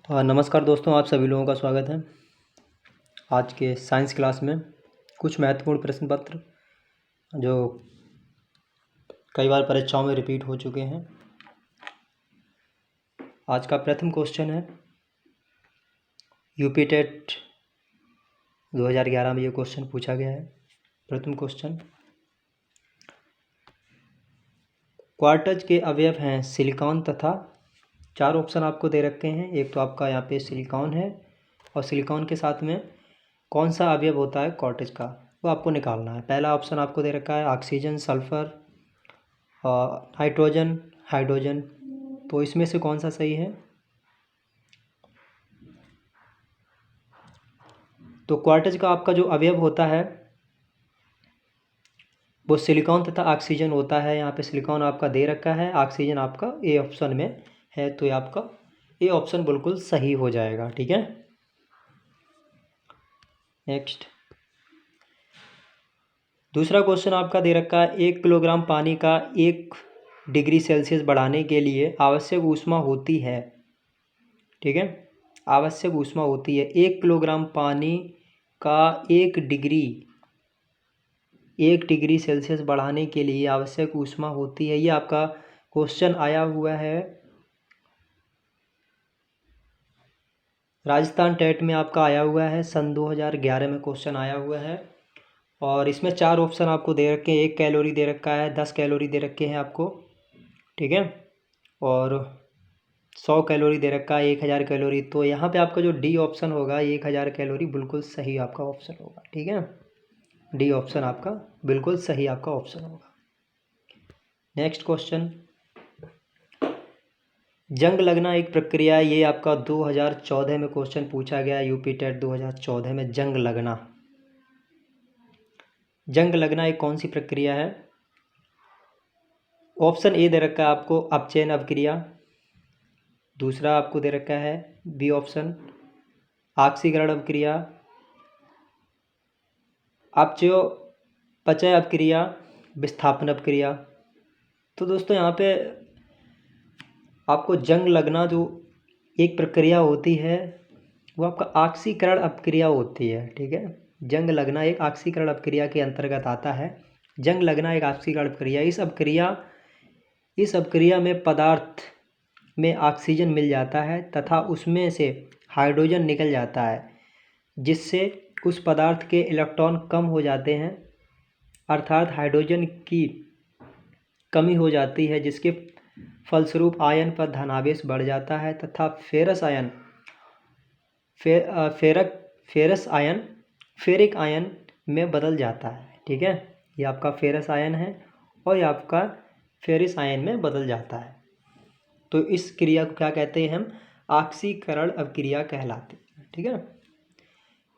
नमस्कार दोस्तों, आप सभी लोगों का स्वागत है। आज के साइंस क्लास में कुछ महत्वपूर्ण प्रश्न पत्र जो कई बार परीक्षाओं में रिपीट हो चुके हैं। आज का प्रथम क्वेश्चन है, यूपी टेट 2011 में ये क्वेश्चन पूछा गया है। प्रथम क्वेश्चन, क्वार्टज के अवयव हैं सिलिकॉन तथा, चार ऑप्शन आपको दे रखे हैं। एक तो आपका यहाँ पे सिलिकॉन है और सिलिकॉन के साथ में कौन सा अवयव होता है क्वार्टज का, वो आपको निकालना है। पहला ऑप्शन आपको दे रखा है ऑक्सीजन, सल्फर, नाइट्रोजन, हाइड्रोजन। तो इसमें से कौन सा सही है? तो क्वार्टज का आपका जो अवयव होता है वो सिलिकॉन तथा ऑक्सीजन होता है। यहाँ पे सिलिकॉन आपका दे रखा है, ऑक्सीजन आपका ए ऑप्शन में है, तो ये आपका ए ऑप्शन बिल्कुल सही हो जाएगा। ठीक है, नेक्स्ट दूसरा क्वेश्चन आपका दे रखा है, 1 किलोग्राम पानी का 1 डिग्री सेल्सियस बढ़ाने के लिए आवश्यक ऊष्मा होती है। ठीक है, आवश्यक ऊष्मा होती है 1 किलोग्राम पानी का 1 डिग्री सेल्सियस बढ़ाने के लिए आवश्यक ऊष्मा होती है। ये आपका क्वेश्चन आया हुआ है राजस्थान टेट में, आपका आया हुआ है सन 2011 में क्वेश्चन आया हुआ है। और इसमें चार ऑप्शन आपको दे रखे हैं। 1 कैलोरी दे रखा है, 10 कैलोरी दे रखे हैं आपको। ठीक है, और 100 कैलोरी दे रखा है, 1000 कैलोरी। तो यहाँ पे आपका जो डी ऑप्शन होगा 1000 कैलोरी बिल्कुल सही आपका ऑप्शन होगा। ठीक है, डी ऑप्शन आपका बिल्कुल सही आपका ऑप्शन होगा। नेक्स्ट क्वेश्चन, जंग लगना एक प्रक्रिया है। ये आपका 2014 में क्वेश्चन पूछा गया, यूपी टेट 2014 में। जंग लगना एक कौन सी प्रक्रिया है? ऑप्शन ए दे रखा है आपको अपचयन अभिक्रिया, दूसरा आपको दे रखा है बी ऑप्शन ऑक्सीकरण अभिक्रिया, अपचय अभिक्रिया, विस्थापन अभिक्रिया। तो दोस्तों यहाँ पे आपको जंग लगना जो एक प्रक्रिया होती है वो आपका ऑक्सीकरण अभिक्रिया होती है। ठीक है, जंग लगना एक ऑक्सीकरण अभिक्रिया के अंतर्गत आता है। जंग लगना एक ऑक्सीकरण अभिक्रिया, इस अभिक्रिया में पदार्थ में ऑक्सीजन मिल जाता है तथा उसमें से हाइड्रोजन निकल जाता है, जिससे उस पदार्थ के इलेक्ट्रॉन कम हो जाते हैं, अर्थात हाइड्रोजन की कमी हो जाती है, जिसके फलस्वरूप आयन पर धनावेश बढ़ जाता है तथा फेरिक आयन में बदल जाता है। ठीक है, ये आपका फेरस आयन है और ये आपका फेरिस आयन में बदल जाता है। तो इस क्रिया को क्या कहते हैं हम? ऑक्सीकरण अभिक्रिया कहलाती है। ठीक है,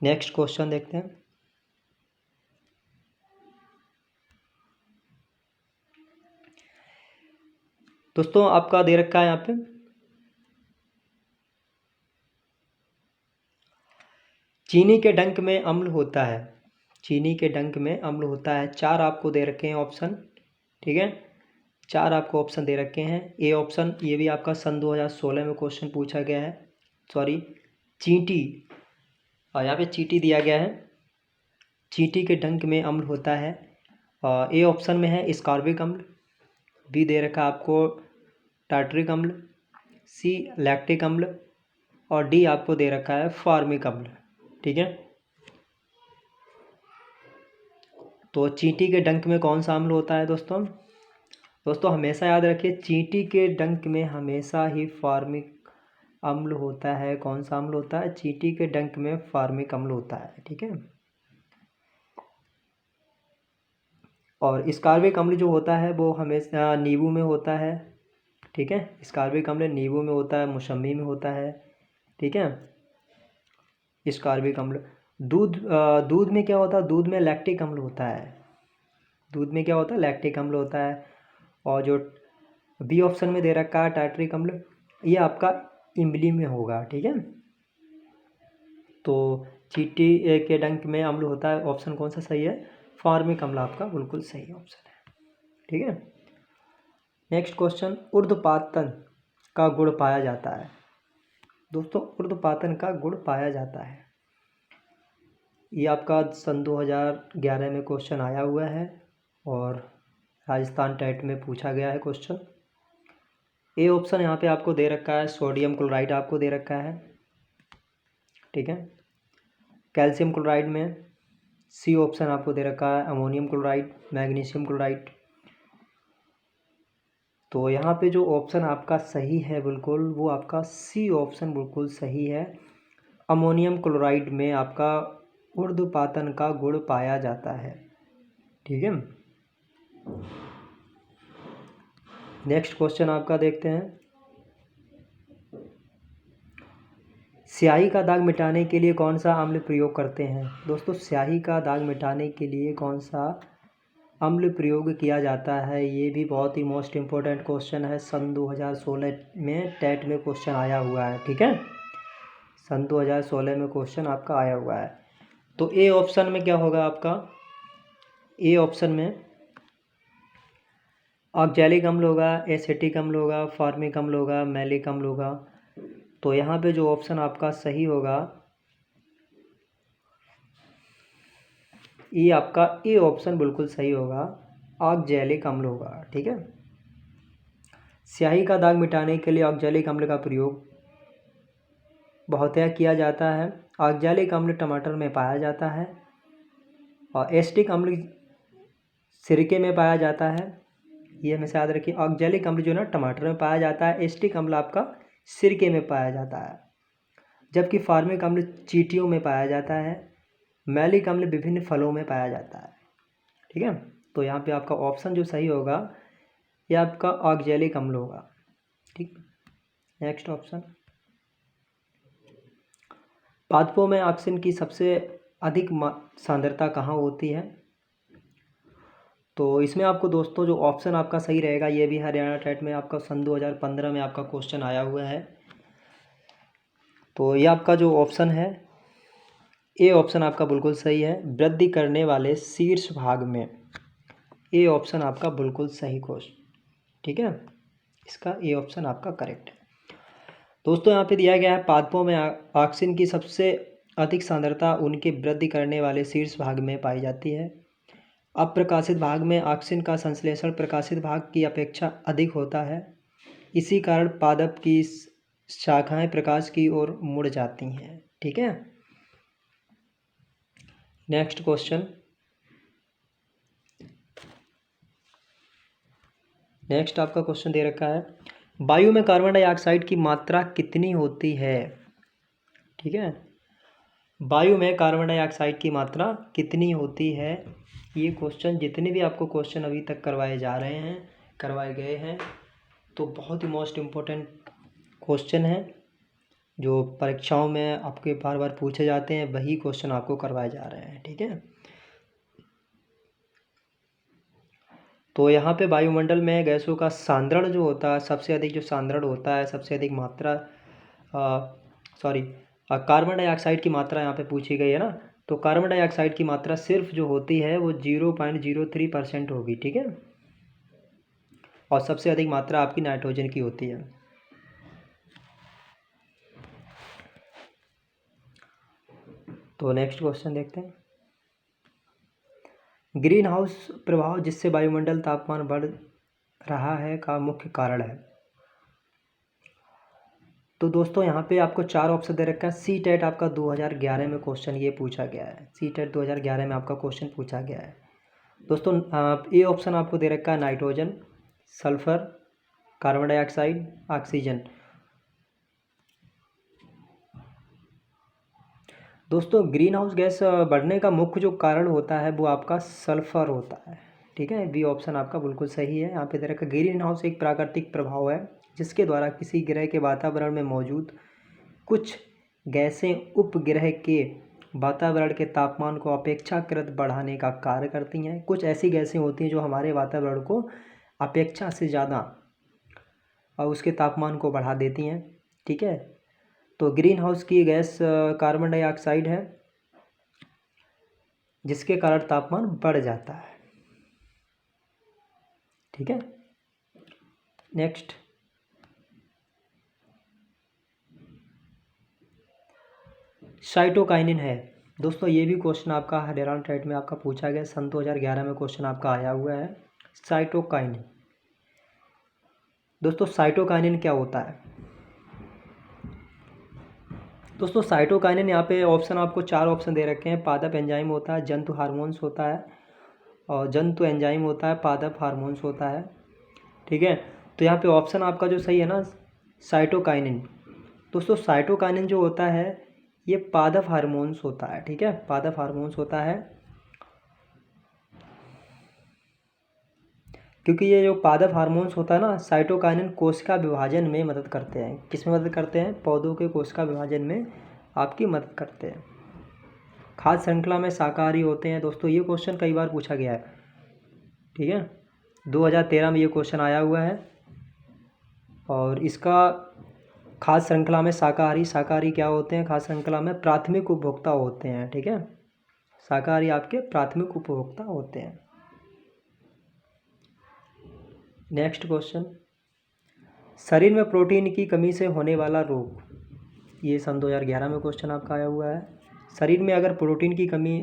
नेक्स्ट क्वेश्चन देखते हैं। दोस्तों आपका दे रखा है यहाँ पे चीनी के डंक में अम्ल होता है। चीनी के डंक में अम्ल होता है। चार आपको दे रखे हैं ऑप्शन। ठीक है, चार आपको ऑप्शन दे रखे हैं। ए ऑप्शन, ये भी आपका सन 2016 में क्वेश्चन पूछा गया है। सॉरी, चींटी, और यहाँ पे चींटी दिया गया है। चींटी के डंक में अम्ल होता है। ए ऑप्शन में है स्कॉर्बिक अम्ल, बी दे रखा आपको टार्टरिक अम्ल, सी लैक्टिक अम्ल, और डी आपको दे रखा है फॉर्मिक अम्ल। ठीक है, तो चींटी के डंक में कौन सा अम्ल होता है दोस्तों हमेशा याद रखिए, चींटी के डंक में हमेशा ही फॉर्मिक अम्ल होता है। कौन सा अम्ल होता है? चींटी के डंक में फॉर्मिक अम्ल होता है। ठीक है, और स्कॉर्बिक अम्ल जो होता है वो हमेशा नींबू में होता है। ठीक है, स्कॉर्बिक अम्ल नींबू में होता है, मौसम्बी में होता है। ठीक है, स्कॉर्बिक अम्ल दूध में क्या होता है? दूध में लैक्टिक अम्ल होता है। दूध में क्या होता है? लैक्टिक अम्ल होता है। और जो बी ऑप्शन में दे रखा है टार्टरिक अम्ल, ये आपका इमली में होगा। ठीक है, तो चींटी के डंक में अम्ल होता है, ऑप्शन कौन सा सही है? फॉर्मिक अम्ल आपका बिल्कुल सही ऑप्शन है। ठीक है, नेक्स्ट क्वेश्चन, ऊर्ध्वपातन का गुण पाया जाता है। दोस्तों ऊर्ध्वपातन का गुण पाया जाता है। ये आपका सन 2011 में क्वेश्चन आया हुआ है और राजस्थान टेट में पूछा गया है क्वेश्चन। ए ऑप्शन यहाँ पे आपको दे रखा है, सोडियम क्लोराइड आपको दे रखा है, ठीक है। कैल्शियम क्लोराइड में सी ऑप्शन आपको दे रखा है, अमोनियम क्लोराइड, मैग्नीशियम क्लोराइड। तो यहाँ पे जो ऑप्शन आपका सही है बिल्कुल, वो आपका सी ऑप्शन बिल्कुल सही है। अमोनियम क्लोराइड में आपका ऊर्ध्वपातन का गुण पाया जाता है, ठीक है। नेक्स्ट क्वेश्चन आपका देखते हैं। स्याही का दाग मिटाने के लिए कौन सा अम्ल प्रयोग करते हैं? दोस्तों स्याही का दाग मिटाने के लिए कौन सा अम्ल प्रयोग किया जाता है? ये भी बहुत ही मोस्ट इम्पोर्टेंट क्वेश्चन है। सन 2016 में टेट में क्वेश्चन आया हुआ है, ठीक है। सन 2016 में क्वेश्चन आपका आया हुआ है। तो ए ऑप्शन में क्या होगा आपका? ए ऑप्शन में ऑक्जेलिक अम्ल होगा, एसिटिक अम्ल होगा, फॉर्मिक अम्ल होगा, मैलिक अम्ल होगा। तो यहाँ पे जो ऑप्शन आपका सही होगा, ये आपका ए ऑप्शन बिल्कुल सही होगा, ऑक्जेलिक अम्ल होगा, ठीक है। स्याही का दाग मिटाने के लिए ऑक्जेलिक अम्ल का प्रयोग बहुतया किया जाता है। ऑक्जेलिक अम्ल टमाटर में पाया जाता है और एसिटिक अम्ल सिरके में पाया जाता है। ये हमेशा याद रखिए, ऑक्जेलिक अम्ल जो है ना टमाटर में पाया जाता है, एसिटिक अम्ल आपका सिरके में पाया जाता है, जबकि फॉर्मिक अम्ल चींटियों में पाया जाता है, मैलिक अम्ल विभिन्न फलों में पाया जाता है, ठीक है। तो यहाँ पे आपका ऑप्शन जो सही होगा ये आपका ऑक्जेलिक अम्ल होगा, ठीक। नेक्स्ट ऑप्शन, पादपों में ऑक्सीजन की सबसे अधिक सांद्रता कहाँ होती है? तो इसमें आपको दोस्तों जो ऑप्शन आपका सही रहेगा, ये भी हरियाणा टेट में आपका सन 2015 में आपका क्वेश्चन आया हुआ है। तो ये आपका जो ऑप्शन है, ए ऑप्शन आपका बिल्कुल सही है, वृद्धि करने वाले शीर्ष भाग में। ए ऑप्शन आपका बिल्कुल सही क्वेश्चन, ठीक है। इसका ए ऑप्शन आपका करेक्ट है। दोस्तों यहाँ पे दिया गया है, पादपों में ऑक्सीजन की सबसे अधिक सांद्रता उनके वृद्धि करने वाले शीर्ष भाग में पाई जाती है। अप्रकाशित भाग में ऑक्सीजन का संश्लेषण प्रकाशित भाग की अपेक्षा अधिक होता है। इसी कारण पादप की शाखाएं प्रकाश की ओर मुड़ जाती हैं, ठीक है। नेक्स्ट क्वेश्चन, नेक्स्ट आपका क्वेश्चन दे रखा है, वायु में कार्बन डाइऑक्साइड की मात्रा कितनी होती है? ठीक है, वायु में कार्बन डाइऑक्साइड की मात्रा कितनी होती है? ये क्वेश्चन जितने भी आपको क्वेश्चन अभी तक करवाए जा रहे हैं, करवाए गए हैं, तो बहुत ही मोस्ट इम्पोर्टेंट क्वेश्चन है जो परीक्षाओं में आपके बार बार पूछे जाते हैं, वही क्वेश्चन आपको करवाए जा रहे हैं, ठीक है। तो यहाँ पे वायुमंडल में गैसों का सांद्रण जो होता है, सबसे अधिक जो सांद्रण होता है, सबसे अधिक मात्रा कार्बन डाइऑक्साइड की मात्रा यहाँ पे पूछी गई है ना। तो कार्बन डाइऑक्साइड की मात्रा सिर्फ जो होती है वो 0.03% होगी, ठीक है। और सबसे अधिक मात्रा आपकी नाइट्रोजन की होती है। तो नेक्स्ट क्वेश्चन देखते हैं, ग्रीन हाउस प्रभाव जिससे वायुमंडल तापमान बढ़ रहा है का मुख्य कारण है? तो दोस्तों यहाँ पे आपको 4 ऑप्शन दे रखा है। सी टेट आपका 2011 में क्वेश्चन ये पूछा गया है, सी टेट 2011 में आपका क्वेश्चन पूछा गया है दोस्तों। ये ऑप्शन आपको दे रखा है nitrogen, sulphur, carbon dioxide, oxygen. दोस्तों ग्रीन हाउस गैस बढ़ने का मुख्य जो कारण होता है वो आपका सल्फर होता है, ठीक है। बी ऑप्शन आपका बिल्कुल सही है। यहाँ पे दे रखा ग्रीन हाउस एक प्राकृतिक प्रभाव है जिसके द्वारा किसी ग्रह के वातावरण में मौजूद कुछ गैसें उपग्रह के वातावरण के तापमान को अपेक्षाकृत बढ़ाने का कार्य करती हैं। कुछ ऐसी गैसें होती हैं जो हमारे वातावरण को अपेक्षा से ज़्यादा और उसके तापमान को बढ़ा देती हैं, ठीक है। तो ग्रीन हाउस की गैस कार्बन डाइऑक्साइड है जिसके कारण तापमान बढ़ जाता है, ठीक है। नेक्स्ट, साइटोकाइनिन है। दोस्तों ये भी क्वेश्चन आपका हरियाणा टेट में आपका पूछा गया, सन 2011 में क्वेश्चन आपका आया हुआ है। साइटोकाइनिन, दोस्तों साइटोकाइनिन क्या होता है? दोस्तों साइटोकाइनिन यहाँ पे ऑप्शन आपको 4 ऑप्शन दे रखे हैं। पादप एंजाइम होता है, जंतु हार्मोन्स होता है, और जंतु एंजाइम होता है, पादप हार्मोन्स होता है। ठीक है, तो यहाँ पे ऑप्शन आपका जो सही है ना, साइटोकाइनिन। दोस्तों साइटोकाइनिन जो होता है ये पादप हार्मोन्स होता है। ठीक है, पादप हार्मोन्स होता है, क्योंकि ये जो पादप हार्मोन्स होता है ना, साइटोकाइनिन कोशिका विभाजन में मदद करते हैं। किस में मदद करते हैं? पौधों के कोशिका विभाजन में आपकी मदद करते हैं। खाद्य श्रृंखला में शाकाहारी होते हैं। दोस्तों ये क्वेश्चन कई बार पूछा गया है। ठीक है, 2013 में ये क्वेश्चन आया हुआ है, और इसका खाद्य श्रृंखला में शाकाहारी क्या होते हैं? खाद्य श्रृंखला में प्राथमिक उपभोक्ता होते हैं। ठीक है, शाकाहारी आपके प्राथमिक उपभोक्ता होते हैं। नेक्स्ट क्वेश्चन, शरीर में प्रोटीन की कमी से होने वाला रोग। ये सन 2011 में क्वेश्चन आपका आया हुआ है। शरीर में अगर प्रोटीन की कमी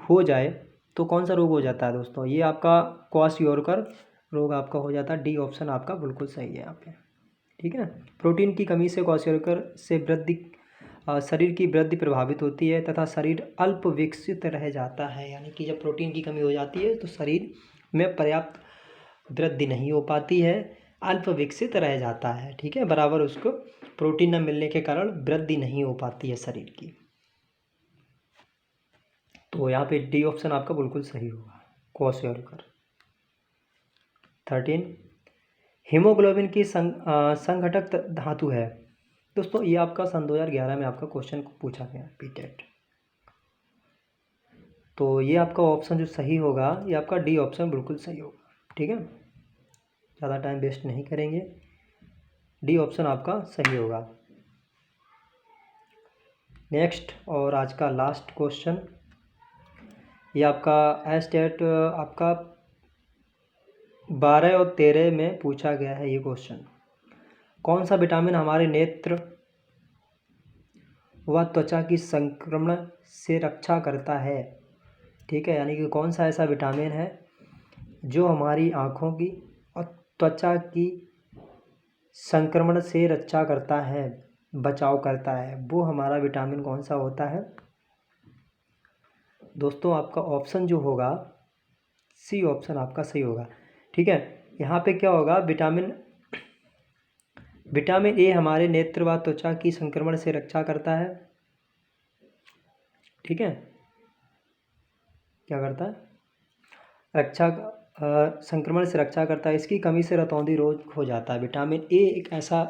हो जाए तो कौन सा रोग हो जाता है? दोस्तों ये आपका क्वाशियोरकर रोग आपका हो जाता है। डी ऑप्शन आपका बिल्कुल सही है यहाँ पे। ठीक है, प्रोटीन की कमी से क्वाशियोरकर से शरीर की वृद्धि प्रभावित होती है तथा शरीर अल्प विकसित रह जाता है। यानी कि जब प्रोटीन की कमी हो जाती है तो शरीर में पर्याप्त वृद्धि नहीं हो पाती है, अल्प विकसित रह जाता है। ठीक है, बराबर उसको प्रोटीन न मिलने के कारण वृद्धि नहीं हो पाती है शरीर की। तो यहाँ पे डी ऑप्शन आपका बिल्कुल सही होगा, क्वाशियोरकर। 13, हीमोग्लोबिन की संघटक धातु है। दोस्तों ये आपका सन 2011 में आपका क्वेश्चन पूछा गया पीटेट। तो ये आपका ऑप्शन जो सही होगा ये आपका डी ऑप्शन बिल्कुल सही होगा। ठीक है, ज़्यादा टाइम वेस्ट नहीं करेंगे, डी ऑप्शन आपका सही होगा। नेक्स्ट और आज का लास्ट क्वेश्चन, ये आपका एस्टेट आपका 12 और 13 में पूछा गया है ये क्वेश्चन। कौन सा विटामिन हमारे नेत्र व त्वचा की संक्रमण से रक्षा करता है? ठीक है, यानी कि कौन सा ऐसा विटामिन है जो हमारी आँखों की और त्वचा की संक्रमण से रक्षा करता है, बचाव करता है, वो हमारा विटामिन कौन सा होता है? दोस्तों आपका ऑप्शन जो होगा सी ऑप्शन आपका सही होगा। ठीक है, यहाँ पे क्या होगा, विटामिन ए हमारे नेत्र व त्वचा की संक्रमण से रक्षा करता है। ठीक है, क्या करता है? संक्रमण से रक्षा करता है। इसकी कमी से रतौंधी रोग हो जाता है। विटामिन ए एक ऐसा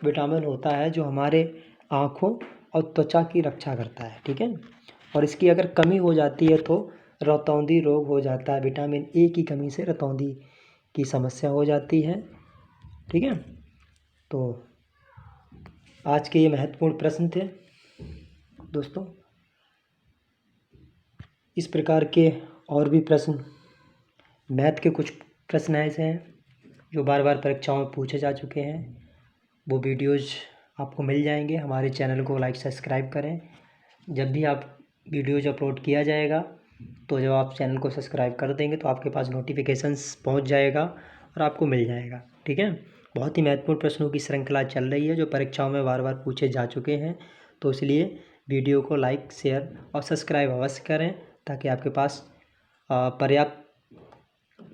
विटामिन होता है जो हमारे आँखों और त्वचा की रक्षा करता है। ठीक है, और इसकी अगर कमी हो जाती है तो रतौंधी रोग हो जाता है। विटामिन ए की कमी से रतौंधी की समस्या हो जाती है। ठीक है, तो आज के ये महत्वपूर्ण प्रश्न थे दोस्तों। इस प्रकार के और भी प्रश्न, मैथ के कुछ प्रश्न ऐसे हैं जो बार बार परीक्षाओं में पूछे जा चुके हैं, वो वीडियोज़ आपको मिल जाएंगे। हमारे चैनल को लाइक सब्सक्राइब करें। जब भी आप वीडियोज़ अपलोड किया जाएगा तो जब आप चैनल को सब्सक्राइब कर देंगे तो आपके पास नोटिफिकेशंस पहुंच जाएगा और आपको मिल जाएगा। ठीक है, बहुत ही महत्वपूर्ण प्रश्नों की श्रृंखला चल रही है जो परीक्षाओं में बार बार पूछे जा चुके हैं। तो इसलिए वीडियो को लाइक, शेयर और सब्सक्राइब अवश्य करें ताकि आपके पास पर्याप्त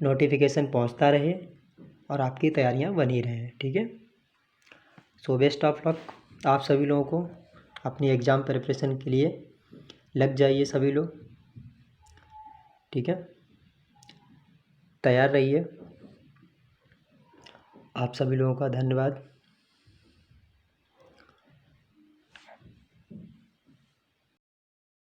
नोटिफिकेशन पहुंचता रहे और आपकी तैयारियां बनी रहें। ठीक है, सो बेस्ट ऑफ लक आप सभी लोगों को अपनी एग्ज़ाम प्रिपरेशन के लिए। लग जाइए सभी लोग। ठीक है, तैयार रहिए। आप सभी लोगों का धन्यवाद।